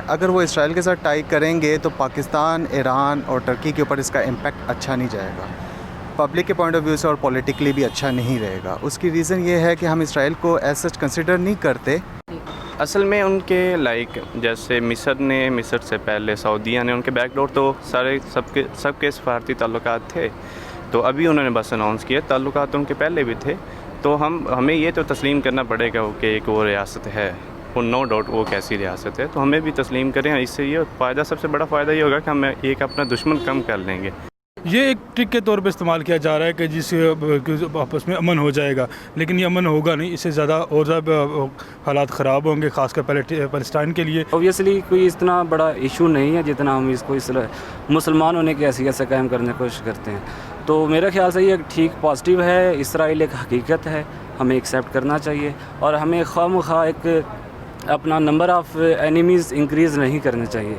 اگر وہ اسرائیل کے ساتھ ٹائی کریں گے تو پاکستان، ایران اور ترکی کے اوپر اس کا امپیکٹ اچھا نہیں جائے گا، پبلک کے پوائنٹ آف ویو سے اور پولیٹیکلی بھی اچھا نہیں رہے گا۔ اس کی ریزن یہ ہے کہ ہم اسرائیل کو ایز سچ کنسیڈر نہیں کرتے۔ اصل میں ان کے جیسے مصر سے پہلے سعودیہ نے ان کے بیک ڈور تو سب کے سفارتی تعلقات تھے، تو ابھی انہوں نے بس اناؤنس کیا، تعلقات ان کے پہلے بھی تھے، تو ہمیں یہ تو تسلیم کرنا پڑے گا کہ ایک وہ ریاست ہے، وہ نو ڈاؤٹ وہ کیسی ریاست ہے، تو ہمیں بھی تسلیم کریں۔ اس سے یہ فائدہ، سب سے بڑا فائدہ یہ ہوگا کہ ہم ایک اپنا دشمن کم کر لیں گے۔ یہ ایک ٹرک کے طور پہ استعمال کیا جا رہا ہے کہ جس سے آپس میں امن ہو جائے گا، لیکن یہ امن ہوگا نہیں، اس سے زیادہ اور زیادہ حالات خراب ہوں گے، خاص کر پیلسٹائن کے لیے۔ اوبویسلی کوئی اتنا بڑا ایشو نہیں ہے جتنا ہم اس کو مسلمان ہونے کی حیثیت سے قائم کرنے کی کوشش کرتے ہیں، تو میرے خیال سے یہ ٹھیک پازیٹیو ہے۔ اسرائیل ایک حقیقت ہے، ہمیں ایکسیپٹ کرنا چاہیے، اور ہمیں خواہ مخواہ ایک اپنا نمبر آف اینیمیز انکریز نہیں کرنے چاہیے۔